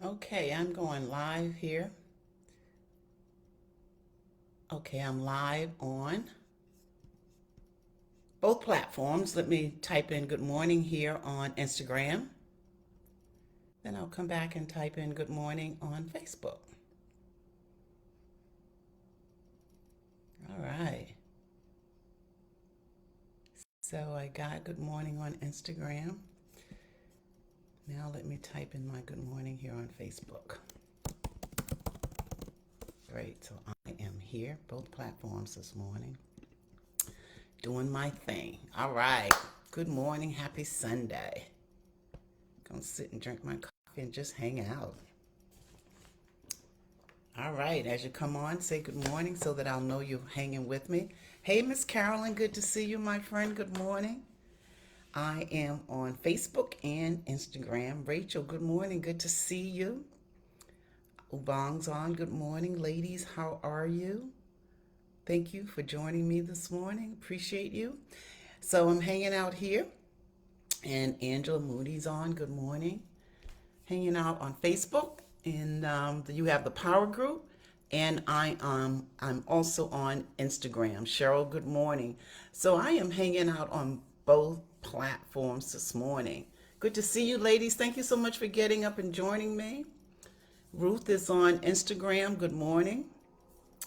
Okay, I'm going live here. Okay, I'm live on both platforms. Let me type in good morning here on Instagram. Then I'll come back and type in good morning on Facebook. All right. So I got good morning on Instagram. Now let me type in my good morning here on Facebook. Great. So I am here, both platforms this morning, doing my thing. All right. Good morning. Happy Sunday. Gonna sit and drink my coffee and just hang out. All right. As you come on, say good morning so that I'll know you're hanging with me. Hey, Miss Carolyn. Good to see you, my friend. Good morning. I am on Facebook and Instagram. Rachel, good morning. Good to see you. Ubong's on. Good morning, ladies. How are you? Thank you for joining me this morning. Appreciate you. So I'm hanging out here, and Angela Moody's on. Good morning. Hanging out on Facebook, and you have the Power Group, and I'm also on Instagram. Cheryl, good morning. So I am hanging out on both platforms this morning. Good to see you, ladies. Thank you so much for getting up and joining me. Ruth is on Instagram. Good morning.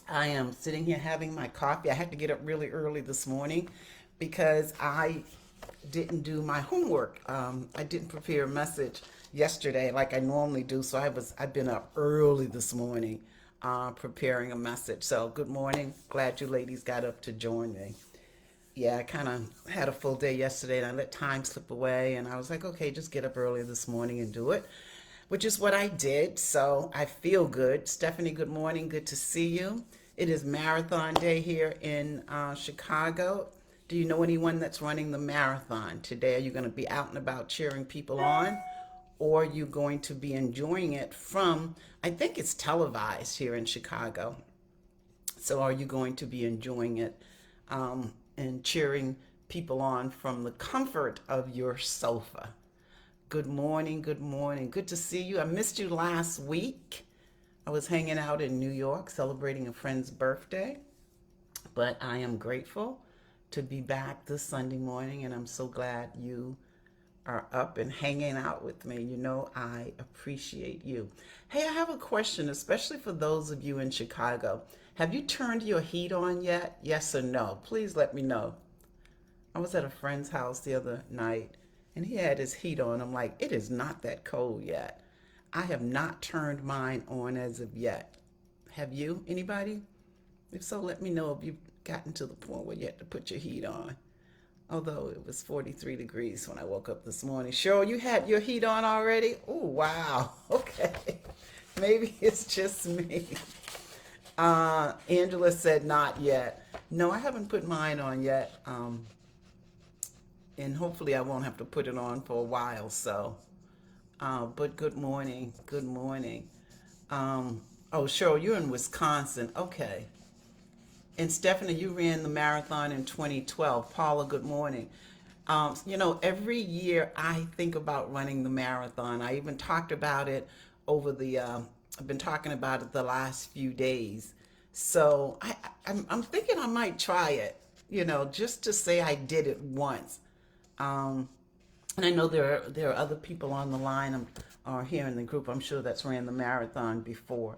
I am sitting here having my coffee. I had to get up really early this morning because I didn't do my homework. I didn't prepare a message yesterday like I normally do, so I've been up early this morning preparing a message. So good morning. Glad you ladies got up to join me. Yeah, I kind of had a full day yesterday and I let time slip away, and I was like, okay, just get up early this morning and do it, which is what I did. So I feel good. Stephanie, good morning. Good to see you. It is marathon day here in Chicago. Do you know anyone that's running the marathon today? Are you going to be out and about cheering people on? Or are you going to be enjoying it from, I think it's televised here in Chicago. So are you going to be enjoying it and cheering people on from the comfort of your sofa? Good morning, good morning. Good to see you. I missed you last week. I was hanging out in New York celebrating a friend's birthday, but I am grateful to be back this Sunday morning, and I'm so glad you are up and hanging out with me. You know, I appreciate you. Hey, I have a question, especially for those of you in Chicago. Have you turned your heat on yet? Yes or no? Please let me know. I was at a friend's house the other night and he had his heat on. I'm like, it is not that cold yet. I have not turned mine on as of yet. Have you? Anybody? If so, let me know if you've gotten to the point where you had to put your heat on. Although it was 43 degrees when I woke up this morning. Cheryl, you had your heat on already? Oh, wow. Okay. Maybe it's just me. Angela said not yet. No, I haven't put mine on yet. And hopefully I won't have to put it on for a while. So, but good morning. Good morning. Oh, Cheryl, you're in Wisconsin. Okay. And Stephanie, you ran the marathon in 2012. Paula, good morning. Every year I think about running the marathon. I even talked about it I've been talking about it the last few days. So I'm thinking I might try it, just to say I did it once. Um, and I know there are other people on the line or here in the group, I'm sure that's ran the marathon before.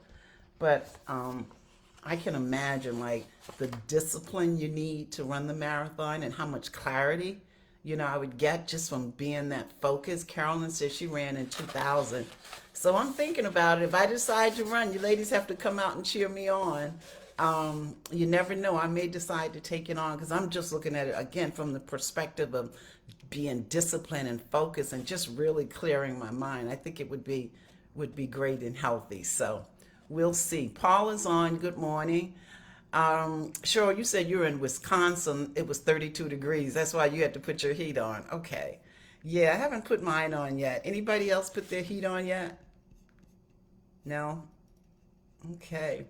But I can imagine like the discipline you need to run the marathon and how much clarity, I would get just from being that focused. Carolyn said she ran in 2000. So I'm thinking about it. If I decide to run, you ladies have to come out and cheer me on. You never know. I may decide to take it on because I'm just looking at it again from the perspective of being disciplined and focused and just really clearing my mind. I think it would be great and healthy. So we'll see. Paul is on. Good morning. Cheryl, you said you're in Wisconsin. It was 32 degrees. That's why you had to put your heat on. Okay. Yeah, I haven't put mine on yet. Anybody else put their heat on yet? No? Okay.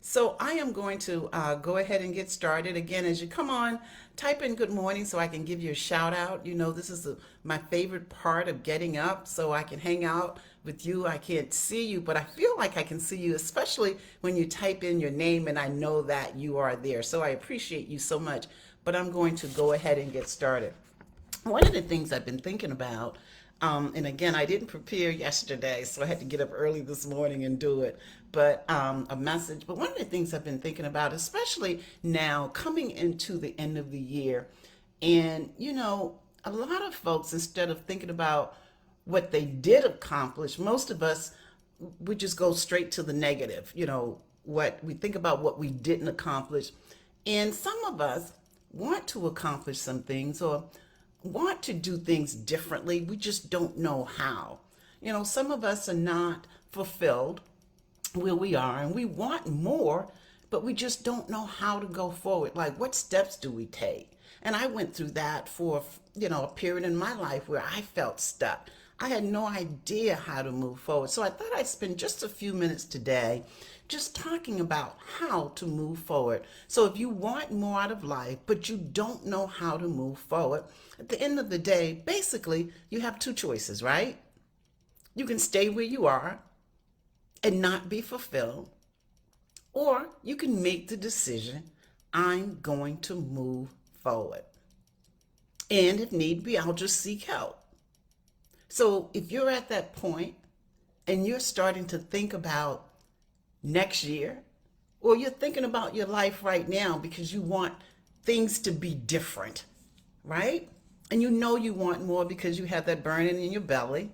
So I am going to go ahead and get started. Again, as you come on, type in good morning so I can give you a shout out. You know, this is my favorite part of getting up so I can hang out with you. I can't see you, but I feel like I can see you, especially when you type in your name and I know that you are there. So I appreciate you so much. But I'm going to go ahead and get started. One of the things I've been thinking about, and again, I didn't prepare yesterday, so I had to get up early this morning and do it, but a message. But one of the things I've been thinking about, especially now coming into the end of the year, and you know, a lot of folks, instead of thinking about what they did accomplish, most of us, we just go straight to the negative. You know, what we think about what we didn't accomplish. And some of us want to accomplish some things or want to do things differently. We just don't know how. You know, some of us are not fulfilled where we are and we want more, but we just don't know how to go forward. Like, what steps do we take? And I went through that for, you know, a period in my life where I felt stuck. I had no idea how to move forward. So I thought I'd spend just a few minutes today just talking about how to move forward. So if you want more out of life, but you don't know how to move forward, at the end of the day, basically, you have two choices, right? You can stay where you are and not be fulfilled, or you can make the decision, I'm going to move forward. And if need be, I'll just seek help. So if you're at that point and you're starting to think about next year, or you're thinking about your life right now because you want things to be different, right? And you know you want more because you have that burning in your belly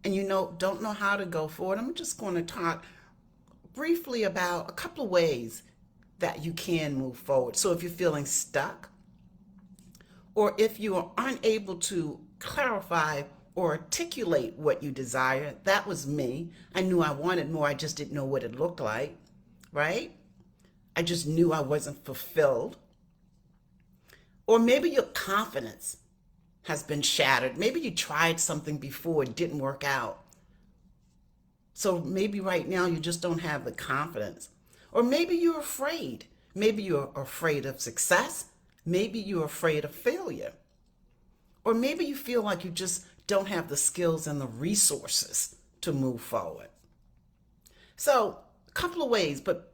and you know don't know how to go forward. I'm just going to talk briefly about a couple of ways that you can move forward. So if you're feeling stuck, or if you are unable to clarify or articulate what you desire, that was me. I knew I wanted more, I just didn't know what it looked like, right? I just knew I wasn't fulfilled. Or maybe your confidence has been shattered. Maybe you tried something before, it didn't work out. So maybe right now you just don't have the confidence. Or maybe you're afraid. Maybe you're afraid of success. Maybe you're afraid of failure. Or maybe you feel like you just don't have the skills and the resources to move forward. So, a couple of ways, but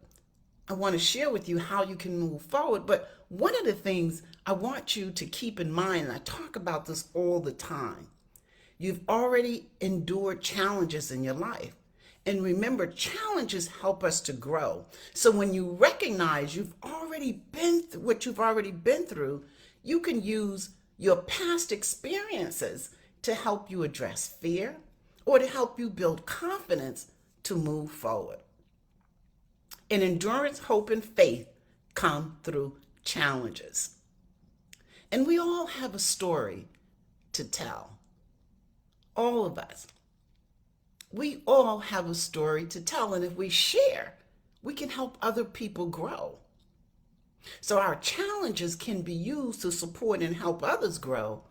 I want to share with you how you can move forward. But one of the things I want you to keep in mind, and I talk about this all the time, you've already endured challenges in your life. And remember, challenges help us to grow. So when you recognize you've already been through what you've already been through, you can use your past experiences to help you address fear or to help you build confidence to move forward. And endurance, hope, and faith come through challenges. And we all have a story to tell. All of us. We all have a story to tell, and if we share, we can help other people grow. So our challenges can be used to support and help others grow,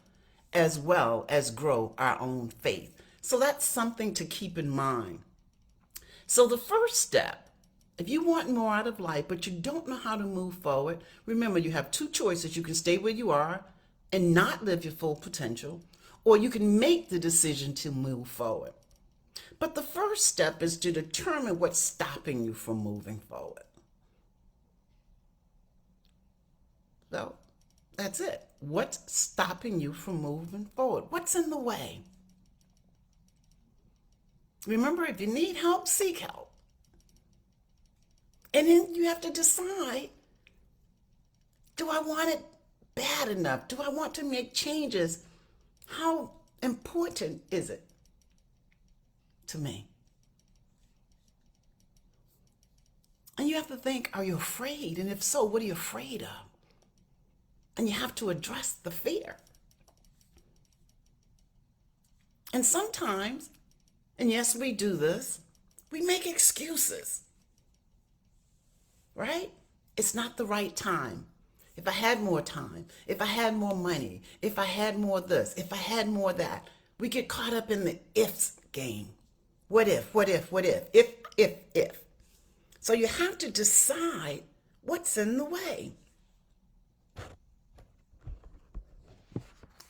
as well as grow our own faith. So that's something to keep in mind. So the first step, if you want more out of life, but you don't know how to move forward, remember you have two choices. You can stay where you are and not live your full potential, or you can make the decision to move forward. But the first step is to determine what's stopping you from moving forward. So that's it. What's stopping you from moving forward? What's in the way? Remember, if you need help, seek help. And then you have to decide, do I want it bad enough? Do I want to make changes? How important is it to me? And you have to think, are you afraid? And if so, what are you afraid of? And you have to address the fear. And sometimes, and yes, we do this, we make excuses, right? It's not the right time. If I had more time, if I had more money, if I had more this, if I had more that, we get caught up in the ifs game. What if, what if, what if? If. So you have to decide what's in the way.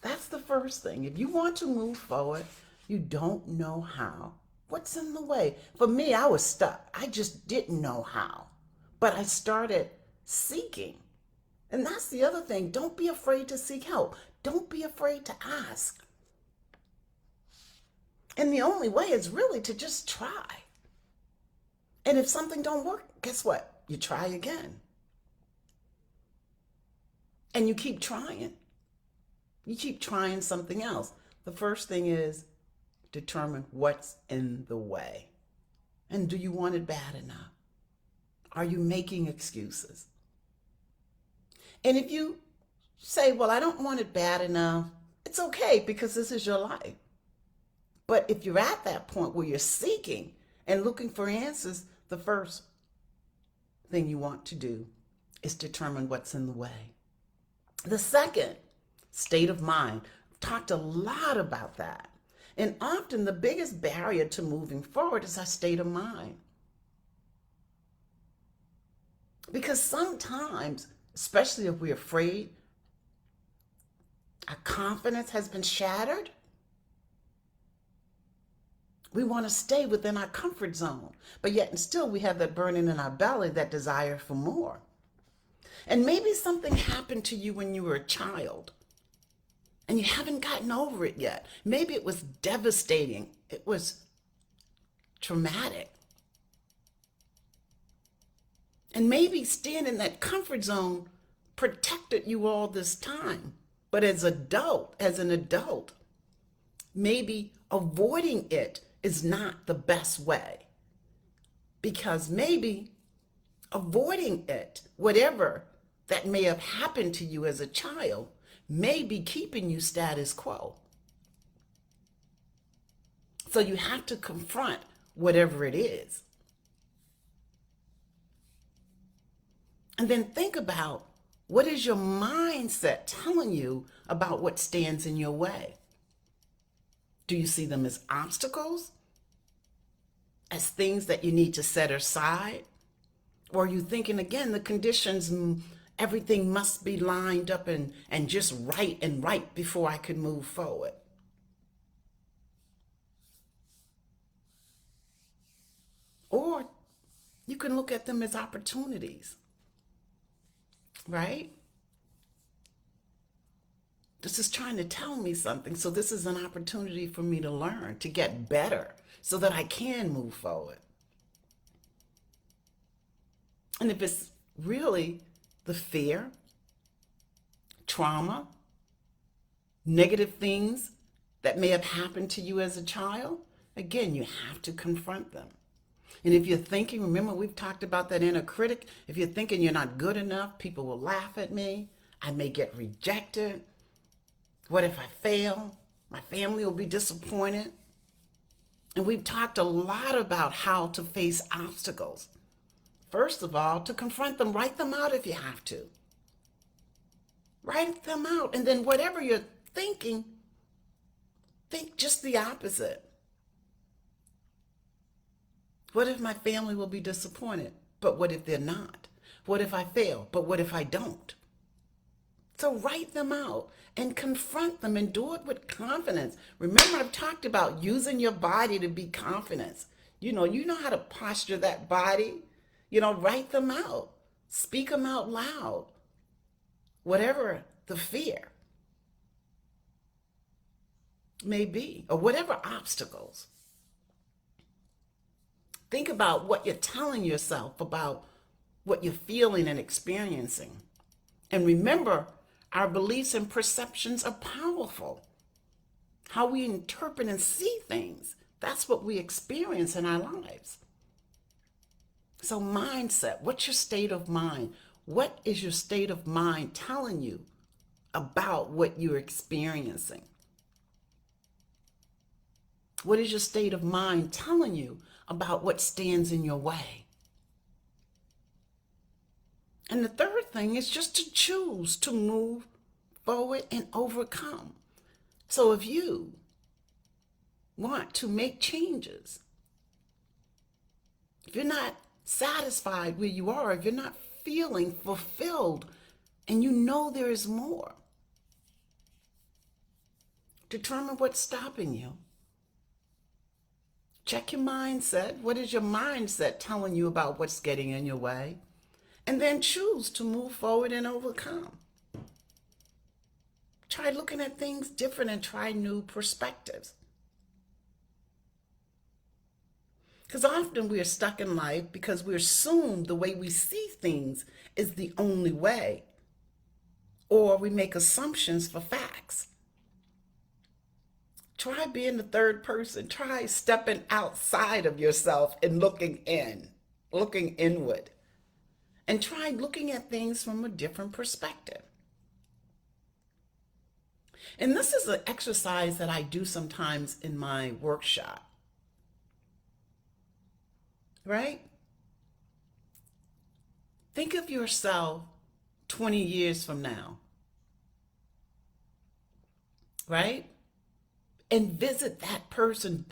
That's the first thing. If you want to move forward, you don't know how. What's in the way? For me, I was stuck. I just didn't know how. But I started seeking. And that's the other thing. Don't be afraid to seek help. Don't be afraid to ask. And the only way is really to just try. And if something don't work, guess what? You try again. And you keep trying. You keep trying something else. The first thing is determine what's in the way. And do you want it bad enough? Are you making excuses? And if you say, well, I don't want it bad enough, it's okay because this is your life. But if you're at that point where you're seeking and looking for answers, the first thing you want to do is determine what's in the way. The second, state of mind. I've talked a lot about that. And often the biggest barrier to moving forward is our state of mind. Because sometimes, especially if we're afraid, our confidence has been shattered. We want to stay within our comfort zone, but yet and still we have that burning in our belly, that desire for more. And maybe something happened to you when you were a child and you haven't gotten over it yet. Maybe it was devastating. It was traumatic. And maybe staying in that comfort zone protected you all this time. But as an adult, maybe avoiding it is not the best way. Because maybe avoiding it, whatever that may have happened to you as a child, may be keeping you status quo. So you have to confront whatever it is. And then think about, what is your mindset telling you about what stands in your way? Do you see them as obstacles? As things that you need to set aside? Or are you thinking, again, the conditions, everything must be lined up and just right before I could move forward? Or you can look at them as opportunities, right? This is trying to tell me something, so this is an opportunity for me to learn, to get better, so that I can move forward. And if it's really the fear, trauma, negative things that may have happened to you as a child, again, you have to confront them. And if you're thinking, remember we've talked about that inner critic, if you're thinking you're not good enough, people will laugh at me, I may get rejected. What if I fail? My family will be disappointed. And we've talked a lot about how to face obstacles. First of all, to confront them, write them out if you have to. Write them out. And then whatever you're thinking, think just the opposite. What if my family will be disappointed? But what if they're not? What if I fail? But what if I don't? So write them out and confront them and do it with confidence. Remember, I've talked about using your body to be confident. You know how to posture that body. Write them out. Speak them out loud. Whatever the fear may be, or whatever obstacles. Think about what you're telling yourself about what you're feeling and experiencing. And remember, our beliefs and perceptions are powerful. How we interpret and see things, that's what we experience in our lives. So mindset, what's your state of mind? What is your state of mind telling you about what you're experiencing? What is your state of mind telling you about what stands in your way? And the third thing is just to choose to move forward and overcome. So if you want to make changes, if you're not satisfied where you are, if you're not feeling fulfilled and you know there is more, determine what's stopping you. Check your mindset. What is your mindset telling you about what's getting in your way? And then choose to move forward and overcome. Try looking at things different and try new perspectives. Because often we are stuck in life because we assume the way we see things is the only way, or we make assumptions for facts. Try being the third person. Try stepping outside of yourself and looking inward. And try looking at things from a different perspective. And this is an exercise that I do sometimes in my workshop. Right? Think of yourself 20 years from now. Right? And visit that person,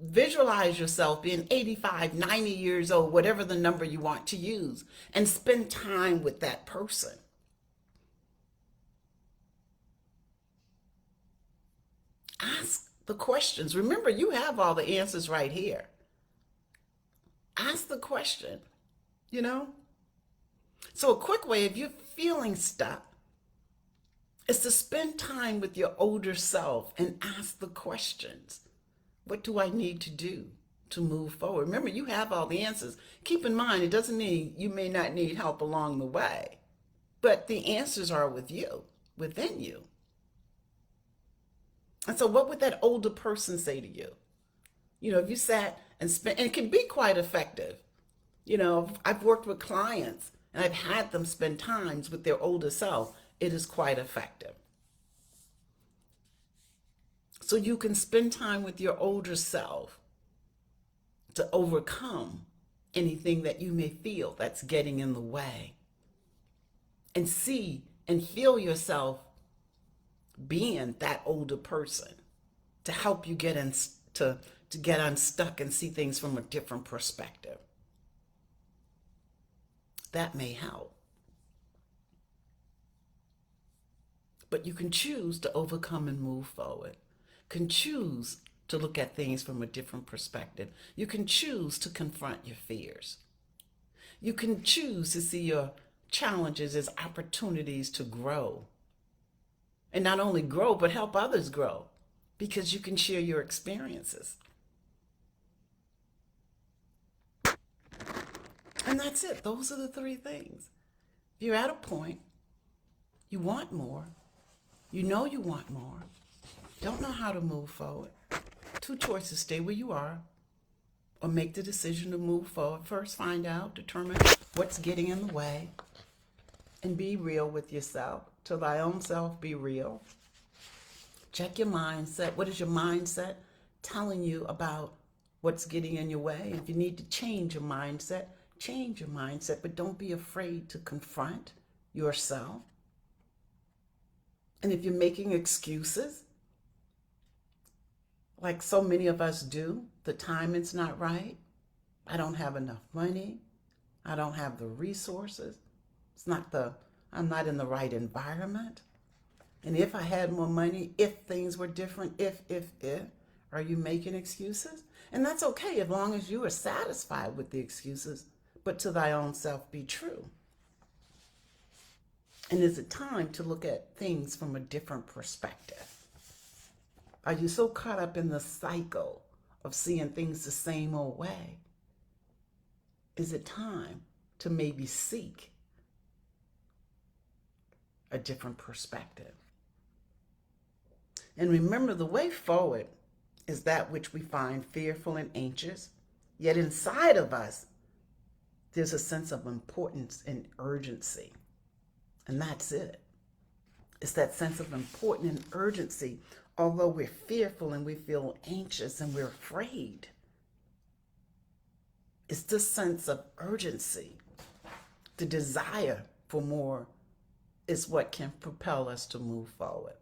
visualize yourself being 85, 90 years old, whatever the number you want to use, and spend time with that person. Ask the questions. Remember, you have all the answers right here. Ask the question, So a quick way, if you're feeling stuck, is to spend time with your older self and ask the questions. What do I need to do to move forward? Remember, you have all the answers. Keep in mind, it doesn't mean you may not need help along the way, but the answers are within you. And so what would that older person say to you? If you sat and spent, and it can be quite effective. I've worked with clients and I've had them spend times with their older self. It is quite effective. So you can spend time with your older self to overcome anything that you may feel that's getting in the way. And see and feel yourself being that older person to help you get to get unstuck and see things from a different perspective. That may help. But you can choose to overcome and move forward. Can choose to look at things from a different perspective. You can choose to confront your fears. You can choose to see your challenges as opportunities to grow. And not only grow, but help others grow, because you can share your experiences. And that's it. Those are the three things. If you're at a point, you want more, you want more, don't know how to move forward. Two choices: stay where you are or make the decision to move forward. First, find out, determine what's getting in the way, and be real with yourself. To thy own self, be real. Check your mindset. What is your mindset telling you about what's getting in your way? If you need to change your mindset, but don't be afraid to confront yourself. And if you're making excuses, like so many of us do, the timing's not right, I don't have enough money, I don't have the resources, I'm not in the right environment. And if I had more money, if things were different, if, are you making excuses? And that's okay as long as you are satisfied with the excuses, but to thy own self be true. And is it time to look at things from a different perspective? Are you so caught up in the cycle of seeing things the same old way? Is it time to maybe seek a different perspective? And remember, the way forward is that which we find fearful and anxious, yet inside of us, there's a sense of importance and urgency. And that's it. It's that sense of importance and urgency. Although we're fearful and we feel anxious and we're afraid, it's this sense of urgency, the desire for more, is what can propel us to move forward.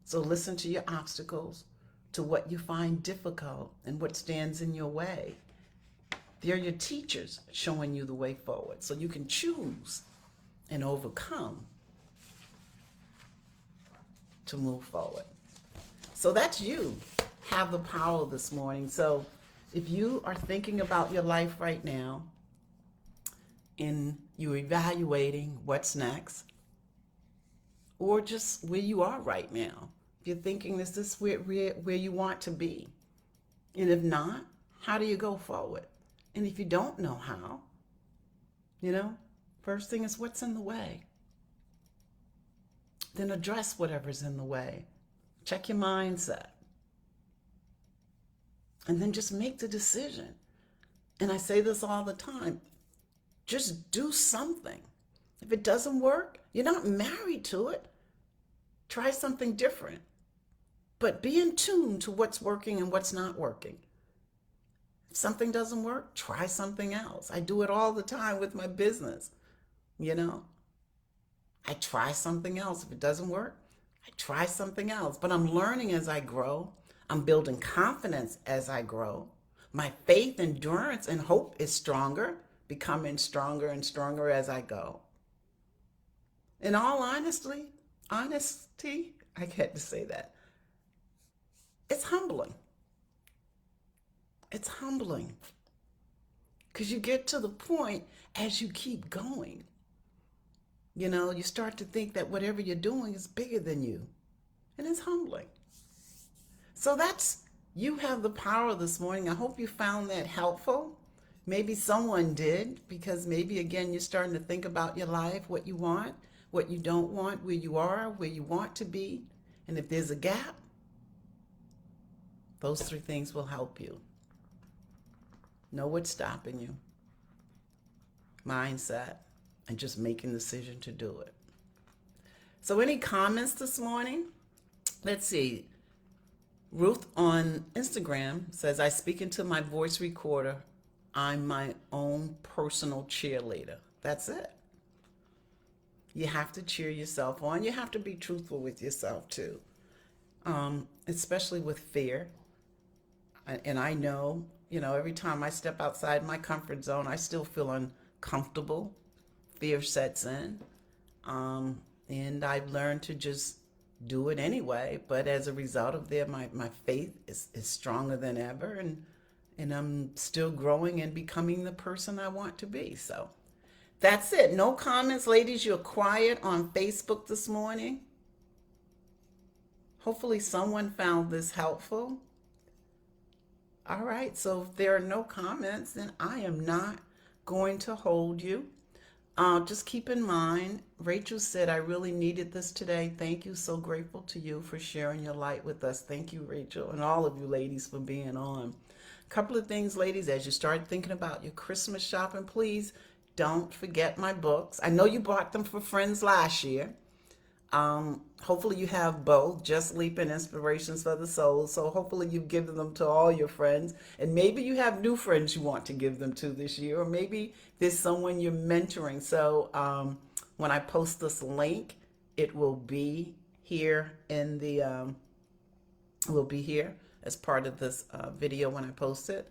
So listen to your obstacles, to what you find difficult and what stands in your way, They're your teachers showing you the way forward so you can choose and overcome to move forward. So that's you. Have the power this morning. So if you are thinking about your life right now and you're evaluating what's next, or just where you are right now, if you're thinking, is this where you want to be? And if not, how do you go forward? And if you don't know how, first thing is what's in the way. Then address whatever's in the way. Check your mindset. And then just make the decision. And I say this all the time. Just do something. If it doesn't work, you're not married to it. Try something different. But be in tune to what's working and what's not working. If something doesn't work, try something else. I do it all the time with my business. I try something else. If it doesn't work, I try something else. But I'm learning as I grow. I'm building confidence as I grow. My faith, endurance, and hope is stronger, becoming stronger and stronger as I go. In all honesty, I get to say that. It's humbling. It's humbling. Because you get to the point as you keep going. You start to think that whatever you're doing is bigger than you. And it's humbling. So you have the power this morning. I hope you found that helpful. Maybe someone did, because maybe, again, you're starting to think about your life, what you want, what you don't want, where you are, where you want to be. And if there's a gap, those 3 things will help you. Know what's stopping you. Mindset, and just making the decision to do it. So any comments this morning? Let's see. Ruth on Instagram says, I speak into my voice recorder. I'm my own personal cheerleader. That's it. You have to cheer yourself on. You have to be truthful with yourself too, especially with fear. And I know, every time I step outside my comfort zone, I still feel uncomfortable. Fear sets in. And I've learned to just do it anyway. But as a result of that, my faith is stronger than ever. And I'm still growing and becoming the person I want to be. So that's it. No comments, ladies. You're quiet on Facebook this morning. Hopefully someone found this helpful. All right. So if there are no comments, then I am not going to hold you. Just keep in mind, Rachel said, I really needed this today. Thank you. So grateful to you for sharing your light with us. Thank you, Rachel, and all of you ladies for being on. A couple of things, ladies, as you start thinking about your Christmas shopping, please don't forget my books. I know you bought them for friends last year. Hopefully you have both, Just Leap and Inspirations for the Soul. So hopefully you've given them to all your friends. And maybe you have new friends you want to give them to this year. Or maybe there's someone you're mentoring. So when I post this link, it will be here in the, will be here as part of this video when I post it.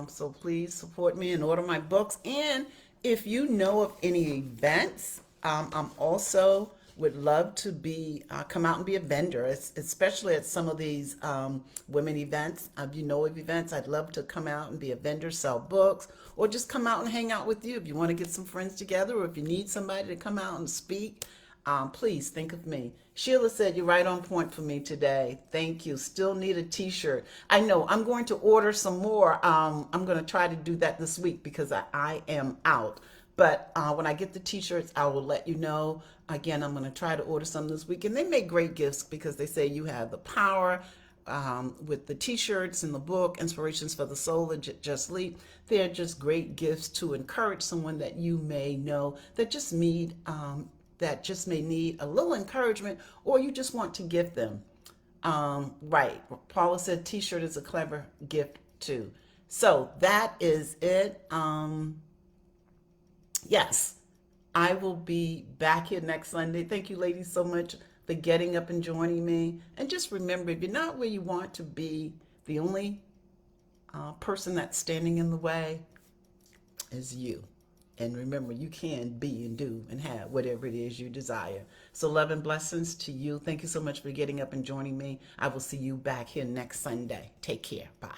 So please support me and order my books. And if you know of any events, I'm also would love to be come out and be a vendor, especially at some of these women events. If you know of events, I'd love to come out and be a vendor, sell books, or just come out and hang out with you. If you want to get some friends together, or if you need somebody to come out and speak, please think of me. Sheila said, you're right on point for me today. Thank you. Still need a t-shirt. I know I'm going to order some more. I'm going to try to do that this week because I am out. But when I get the t-shirts, I will let you know. Again, I'm going to try to order some this week. And they make great gifts because they say you have the power with the t-shirts and the book, Inspirations for the Soul and Just Leap. They're just great gifts to encourage someone that you may know that just may need a little encouragement, or you just want to gift them. Right. Paula said t-shirt is a clever gift too. So that is it. Yes, I will be back here next Sunday. Thank you, ladies, so much for getting up and joining me. And just remember, if you're not where you want to be, the only person that's standing in the way is you. And remember, you can be and do and have whatever it is you desire. So love and blessings to you. Thank you so much for getting up and joining me. I will see you back here next Sunday. Take care. Bye.